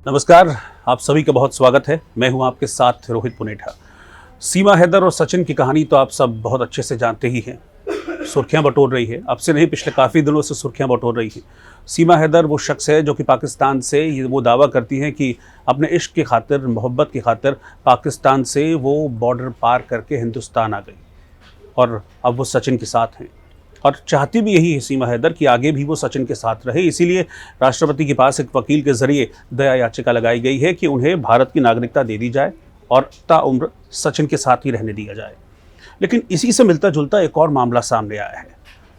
नमस्कार, आप सभी का बहुत स्वागत है। मैं हूं आपके साथ रोहित पुनेठा। सीमा हैदर और सचिन की कहानी तो आप सब बहुत अच्छे से जानते ही हैं। सुर्खियां बटोर रही है, अब से नहीं पिछले काफ़ी दिनों से सुर्खियां बटोर रही है। सीमा हैदर वो शख्स है जो कि पाकिस्तान से ये वो दावा करती हैं कि अपने इश्क की खातिर, मोहब्बत की खातिर पाकिस्तान से वो बॉर्डर पार करके हिंदुस्तान आ गई और अब वो सचिन के साथ हैं और चाहती भी यही है सीमा हैदर कि आगे भी वो सचिन के साथ रहे। इसीलिए राष्ट्रपति के पास एक वकील के जरिए दया याचिका लगाई गई है कि उन्हें भारत की नागरिकता दे दी जाए और ताउम्र सचिन के साथ ही रहने दिया जाए। लेकिन इसी से मिलता जुलता एक और मामला सामने आया है।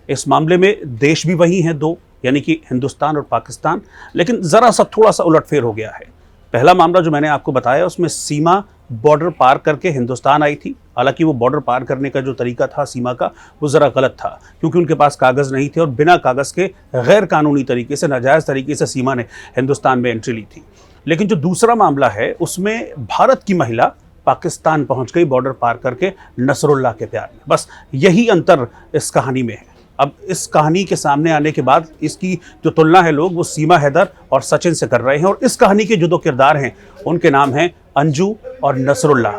इस मामले में देश भी वही हैं दो, यानी कि हिंदुस्तान और पाकिस्तान, लेकिन ज़रा सा थोड़ा सा उलटफेर हो गया है। पहला मामला जो मैंने आपको बताया उसमें सीमा बॉर्डर पार करके हिंदुस्तान आई थी। हालांकि वो बॉर्डर पार करने का जो तरीका था सीमा का, वो ज़रा गलत था, क्योंकि उनके पास कागज़ नहीं थे और बिना कागज़ के गैर कानूनी तरीके से, नाजायज़ तरीके से सीमा ने हिंदुस्तान में एंट्री ली थी। लेकिन जो दूसरा मामला है उसमें भारत की महिला पाकिस्तान पहुंच गई बॉर्डर पार करके नसरुल्लाह के प्यार में। बस यही अंतर इस कहानी में है। अब इस कहानी के सामने आने के बाद इसकी जो तुलना है लोग वो सीमा हैदर और सचिन से कर रहे हैं और इस कहानी के जो दो किरदार हैं उनके नाम हैं अंजू और नसरुल्लाह।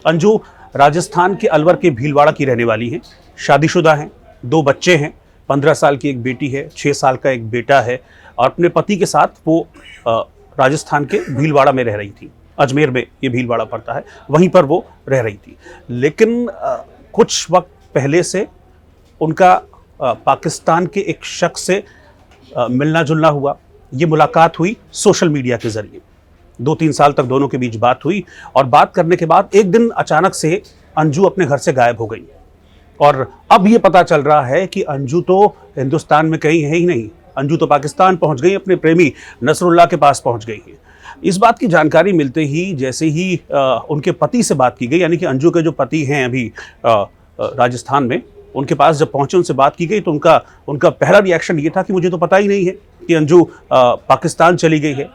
अंजू राजस्थान के अलवर के भीलवाड़ा की रहने वाली हैं, शादीशुदा हैं, 2 बच्चे हैं, 15 साल की एक बेटी है, 6 साल का एक बेटा है और अपने पति के साथ वो राजस्थान के भीलवाड़ा में रह रही थी। अजमेर में ये भीलवाड़ा पड़ता है, वहीं पर वो रह रही थी। लेकिन कुछ वक्त पहले से उनका पाकिस्तान के एक शख्स से मिलना जुलना हुआ। ये मुलाकात हुई सोशल मीडिया के ज़रिए। 2-3 साल तक दोनों के बीच बात हुई और बात करने के बाद एक दिन अचानक से अंजू अपने घर से गायब हो गई और अब ये पता चल रहा है कि अंजू तो हिंदुस्तान में कहीं है ही नहीं। अंजू तो पाकिस्तान पहुंच गई, अपने प्रेमी नसरुल्लाह के पास पहुंच गई है। इस बात की जानकारी मिलते ही जैसे ही उनके पति से बात की गई, यानी कि अंजू के जो पति हैं अभी राजस्थान में, उनके पास जब पहुंचे उनसे बात की गई तो उनका पहला रिएक्शन ये था कि मुझे तो पता ही नहीं है कि अंजू पाकिस्तान चली गई है।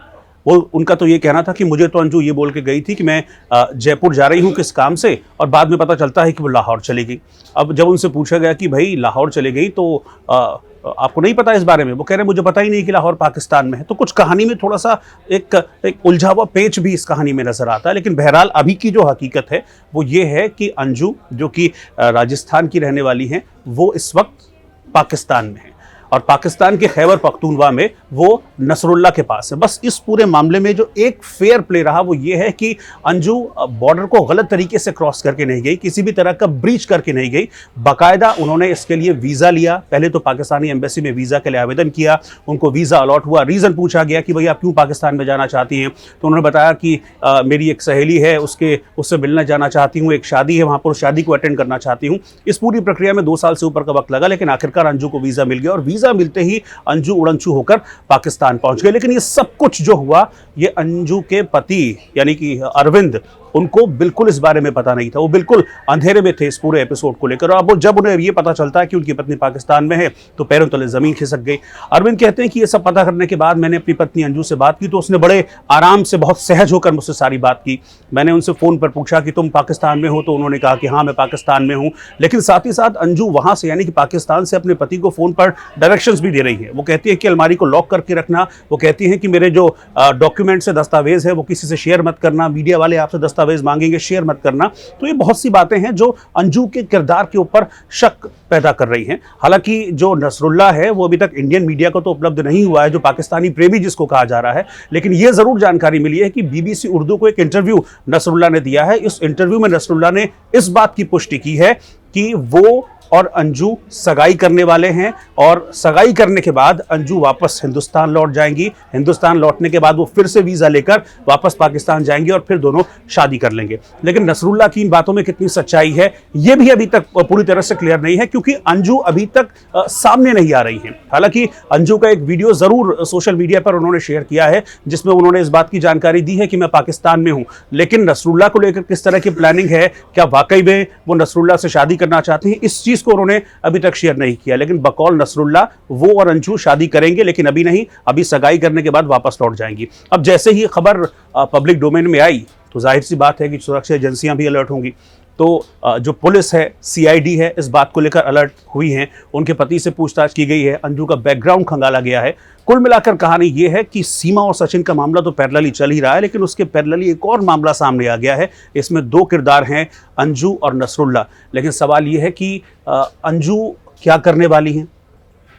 उनका तो ये कहना था कि मुझे तो अंजू ये बोल के गई थी कि मैं जयपुर जा रही हूँ किस काम से, और बाद में पता चलता है कि वो लाहौर चली गई। अब जब उनसे पूछा गया कि भाई लाहौर चली गई तो आपको नहीं पता इस बारे में, वो कह रहे हैं मुझे पता ही नहीं कि लाहौर पाकिस्तान में है। तो कुछ कहानी में थोड़ा सा एक उलझा हुआ पेच भी इस कहानी में नजर आता है। लेकिन बहरहाल अभी की जो हकीकत है वो ये है कि अंजू जो कि राजस्थान की रहने वाली हैं वो इस वक्त पाकिस्तान में है और पाकिस्तान के खैबर पख्तूनख्वा में वो नसरुल्लाह के पास है। बस इस पूरे मामले में जो एक फेयर प्ले रहा वो ये है कि अंजू बॉर्डर को गलत तरीके से क्रॉस करके नहीं गई, किसी भी तरह का ब्रीच करके नहीं गई। बाकायदा उन्होंने इसके लिए वीज़ा लिया। पहले तो पाकिस्तानी एम्बेसी में वीज़ा के लिए आवेदन किया, उनको वीज़ा अलॉट हुआ। रीज़न पूछा गया कि भाई आप क्यों पाकिस्तान में जाना चाहती हैं, तो उन्होंने बताया कि मेरी एक सहेली है, उससे मिलना जाना चाहती हूँ, एक शादी है वहाँ पर, शादी को अटेंड करना चाहती हूँ। इस पूरी प्रक्रिया में 2 साल से ऊपर का वक्त लगा, लेकिन आखिरकार अंजू को वीज़ा मिल गया और वीज़ा मिलते ही अंजू उड़नछू होकर पाकिस्तान पहुंच गए। लेकिन ये सब कुछ जो हुआ ये अंजू के पति यानी कि अरविंद, उनको बिल्कुल इस बारे में पता नहीं था। वो बिल्कुल अंधेरे में थे इस पूरे एपिसोड को लेकर। अब जब उन्हें ये पता चलता है कि उनकी पत्नी पाकिस्तान में है तो पैरों तले जमीन खिसक गई। अरविंद कहते हैं कि ये सब पता करने के बाद मैंने अपनी पत्नी अंजू से बात की तो उसने बड़े आराम से, बहुत सहज होकर मुझसे सारी बात की। मैंने उनसे फ़ोन पर पूछा कि तुम पाकिस्तान में हो, तो उन्होंने कहा कि हाँ मैं पाकिस्तान में हूँ। लेकिन साथ ही साथ अंजू वहाँ से यानी कि पाकिस्तान से अपने पति को फ़ोन पर डायरेक्शंस भी दे रही है। वो कहती है कि अलमारी को लॉक करके रखना, वो कहती है कि मेरे जो डॉक्यूमेंट्स है, दस्तावेज़ है, वो किसी से शेयर मत करना, मीडिया वाले आपसे दस्तावेज़ मांगेंगे, शेयर मत करना। तो ये बहुत सी बातें हैं जो अंजू के किरदार के ऊपर शक पैदा कर रही हैं। हालांकि जो नसरुल्लाह है वो अभी तक इंडियन मीडिया को तो उपलब्ध नहीं हुआ है, जो पाकिस्तानी प्रेमी जिसको कहा जा रहा है, लेकिन ये जरूर जानकारी मिली है कि बीबीसी उर्दू को एक इंटरव्यू नसरुल्लाह ने दिया है। इस इंटरव्यू में नसरुल्लाह ने इस बात की पुष्टि की है कि वो और अंजू सगाई करने वाले हैं और सगाई करने के बाद अंजू वापस हिंदुस्तान लौट जाएंगी। हिंदुस्तान लौटने के बाद वो फिर से वीज़ा लेकर वापस पाकिस्तान जाएंगे और फिर दोनों शादी कर लेंगे। लेकिन नसरुल्लाह की इन बातों में कितनी सच्चाई है ये भी अभी तक पूरी तरह से क्लियर नहीं है, क्योंकि अंजू अभी तक सामने नहीं आ रही हैं। हालांकि अंजू का एक वीडियो ज़रूर सोशल मीडिया पर उन्होंने शेयर किया है जिसमें उन्होंने इस बात की जानकारी दी है कि मैं पाकिस्तान में हूँ। लेकिन नसरुल्लाह को लेकर किस तरह की प्लानिंग है, क्या वाकई में वो नसरुल्लाह से शादी करना चाहते हैं, इस चीज़ को उन्होंने अभी तक शेयर नहीं किया। लेकिन बकौल नसरुल्लाह वो और अंजू शादी करेंगे, लेकिन अभी नहीं, अभी सगाई करने के बाद वापस लौट जाएंगी। अब जैसे ही खबर पब्लिक डोमेन में आई तो जाहिर सी बात है कि सुरक्षा एजेंसियां भी अलर्ट होंगी। तो जो पुलिस है, सीआईडी है, इस बात को लेकर अलर्ट हुई है। उनके पति से पूछताछ की गई है, अंजू का बैकग्राउंड खंगाला गया है। कुल मिलाकर कहानी ये है कि सीमा और सचिन का मामला तो पैरेलली चल ही रहा है, लेकिन उसके पैरेलली एक और मामला सामने आ गया है। इसमें दो किरदार हैं, अंजू और नसरुल्ला। लेकिन सवाल ये है कि अंजू क्या करने वाली हैं?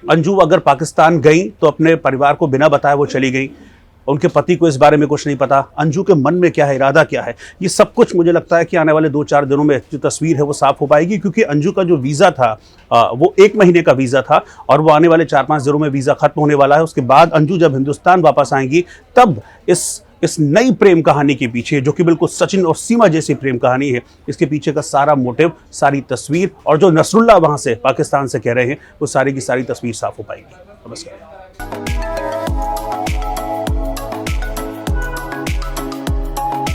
अंजू अगर पाकिस्तान गई तो अपने परिवार को बिना बताए वो चली गई, उनके पति को इस बारे में कुछ नहीं पता। अंजू के मन में क्या है, इरादा क्या है, ये सब कुछ मुझे लगता है कि आने वाले 2-4 दिनों में जो तस्वीर है वो साफ हो पाएगी। क्योंकि अंजू का जो वीज़ा था वो 1 महीने का वीज़ा था और वो आने वाले 4-5 दिनों में वीज़ा खत्म होने वाला है। उसके बाद अंजू जब हिंदुस्तान वापस आएंगी तब इस नई प्रेम कहानी के पीछे, जो कि बिल्कुल सचिन और सीमा जैसी प्रेम कहानी है, इसके पीछे का सारा मोटिव, सारी तस्वीर और जो नसरुल्ला वहाँ से पाकिस्तान से कह रहे हैं, वो सारी की सारी तस्वीर साफ हो पाएगी। नमस्कार।